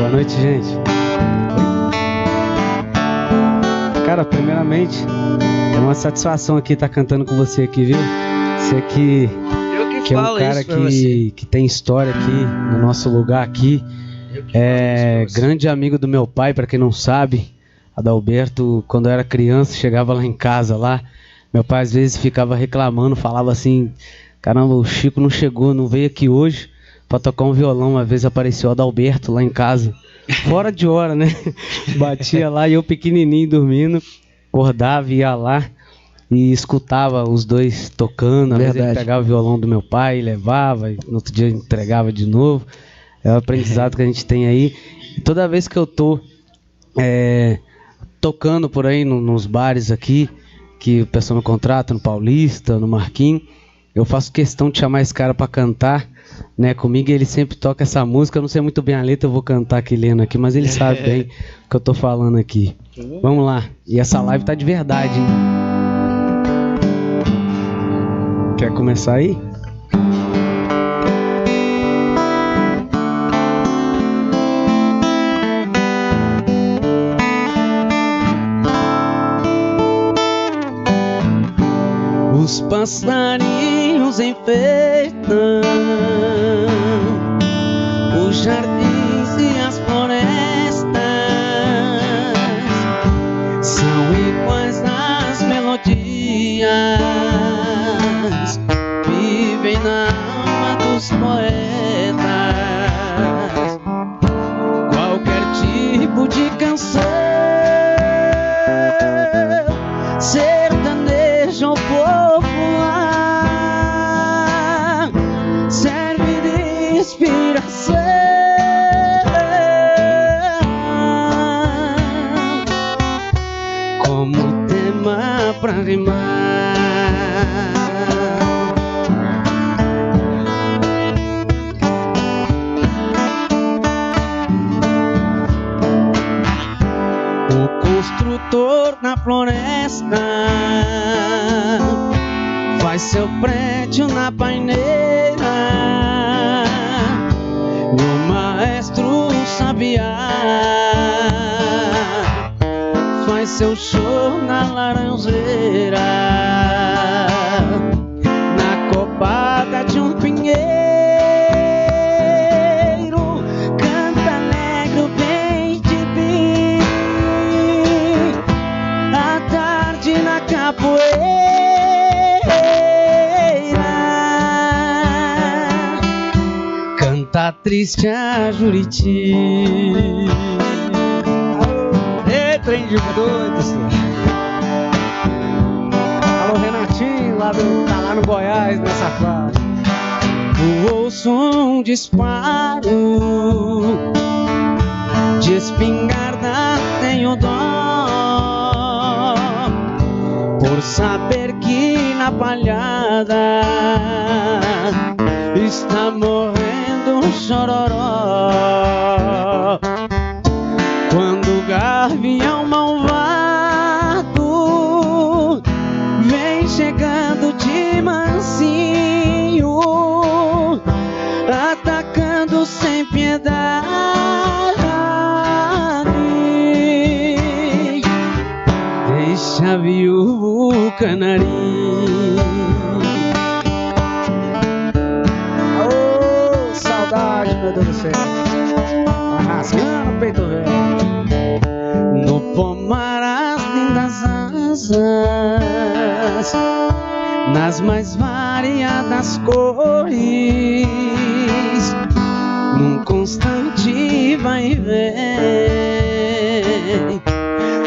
Boa noite, gente. Cara, primeiramente, é uma satisfação aqui estar cantando com você aqui, viu? Você aqui, que é um cara que tem história aqui no nosso lugar aqui. É grande amigo do meu pai, para quem não sabe. Adalberto, quando eu era criança, chegava lá em casa lá. Meu pai às vezes ficava reclamando, falava assim: caramba, o Chico não chegou, não veio aqui hoje pra tocar um violão. Uma vez apareceu o Adalberto lá em casa, fora de hora, né? Batia lá e eu pequenininho dormindo, acordava, ia lá e escutava os dois tocando. Às vezes ele pegava o violão do meu pai, levava, e no outro dia entregava de novo. É o aprendizado que a gente tem aí. E toda vez que eu tô tocando por aí nos bares aqui, que o pessoal me contrata, no Paulista, no Marquinhos, eu faço questão de chamar esse cara pra cantar, né, comigo. Ele sempre toca essa música. Eu não sei muito bem a letra, eu vou cantar aqui lendo aqui, mas ele sabe bem o que eu tô falando aqui. Vamos lá. E essa live tá de verdade, hein? Quer começar aí? Os passarinhos enfeitam os jardins e as florestas, são iguais às melodias, vivem na alma dos poetas. Qualquer tipo de canção, sertanejo ou popular, serve de inspiração, como tema pra rimar. O construtor na floresta faz seu prédio na paineira, o maestro sabiá faz seu show na laranjeira, na copada de um pinheiro, canta alegre o bem de mim, à tarde na capoeira, canta triste a Juriti. Ei, trem de doido, senhor. Alô, Renatinho, tá lá no Goiás, nessa fase. Ouço um disparo de espingarda, tenho dó, por saber que na palhada está morrendo um chororó. Quando o gavião malvado vem chegando de mansinho, atacando sem piedade, deixa viúvo o canarinho. Ô, saudade, meu Deus do céu, tá rasgando o peito velho. No pomar as lindas asas, nas mais variadas cores, num constante vai e vem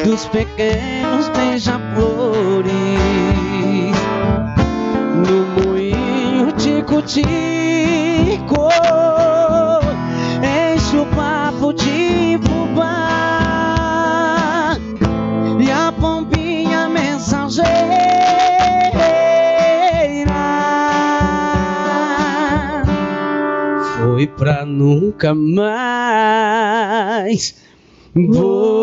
dos pequenos beija-flores, no moinho tico-tico enche o papo de fubá e a pombinha mensageira foi pra nunca mais voltar.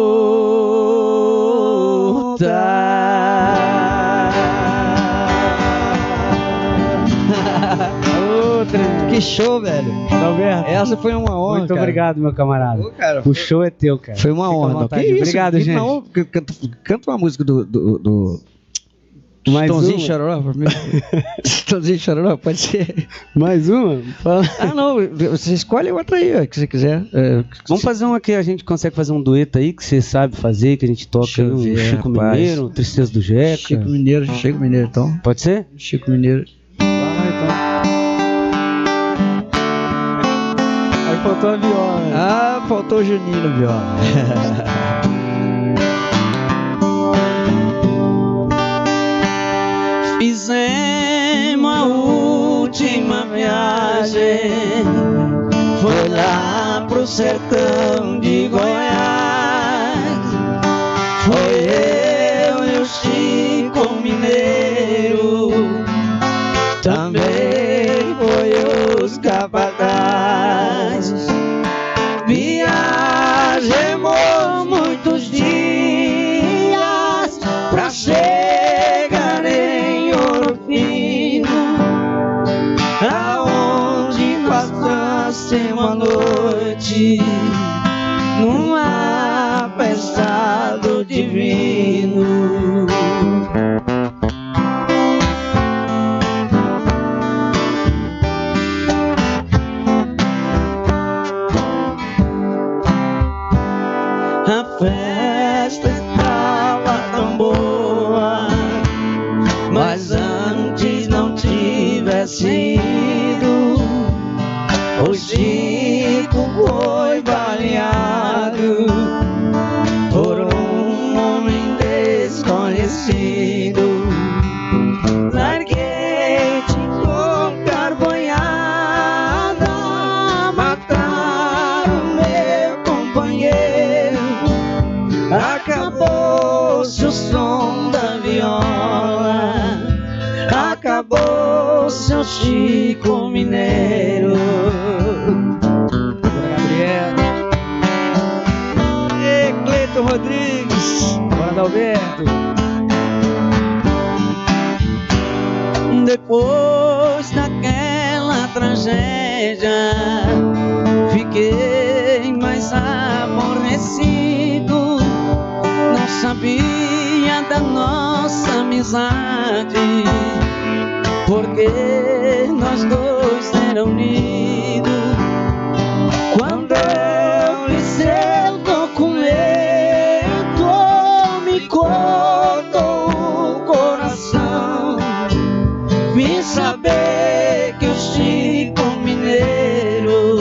Outra, que Que show, velho. Alberto, essa foi uma honra. Muito obrigado, meu camarada. Cara, o show é teu, cara. Foi uma honra. Que isso? Obrigado, gente. Não, canta uma música do Chitãozinho Chororó pra mim. Chitãozinho Chororó, pode ser. Mais uma? Fala. Não, você escolhe outra aí, ó, que você quiser. Vamos fazer uma que a gente consegue fazer um dueto aí, que você sabe fazer, que a gente toca aí, Chico Mineiro, Tristeza do Jeca. Chico Mineiro, então. Pode ser? Chico Mineiro. Vai então. Aí faltou a viola. Né? Faltou o Juninho na viola. Fizemos a última viagem, foi lá pro sertão de Goiás. Foi eu e o Chico Mineiro, também foi os capatazes. Viajemos muitos dias pra chegar em Ouro Fino, aonde passassemos a noite num apressado divino. A festa estava tão boa, mas antes não tivesse ido, o Chico foi baleado por um homem desconhecido. Larguei-te com carbonhada, mataram meu companheiro. Acabou-se o som da viola, acabou-se o Chico Mineiro. Gabriel. E Cleiton Rodrigues. Bora, Adalberto. Depois daquela tragédia, fiquei mais aborrecido. Não sabia da nossa amizade, porque nós dois era unidos. Quando eu li seu documento, me cortou o coração. Vim saber que o Chico Mineiro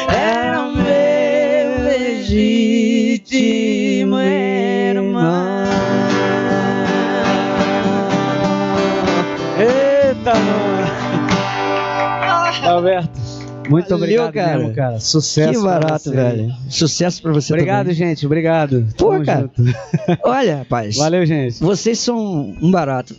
era o meu legítimo irmão. Eita, Alberto, muito obrigado, cara. Sucesso. Que barato, velho. Sucesso pra você. Obrigado, também. gente. Obrigado. Pô, Tamo cara. junto. Olha, rapaz. Valeu, gente. Vocês são um barato.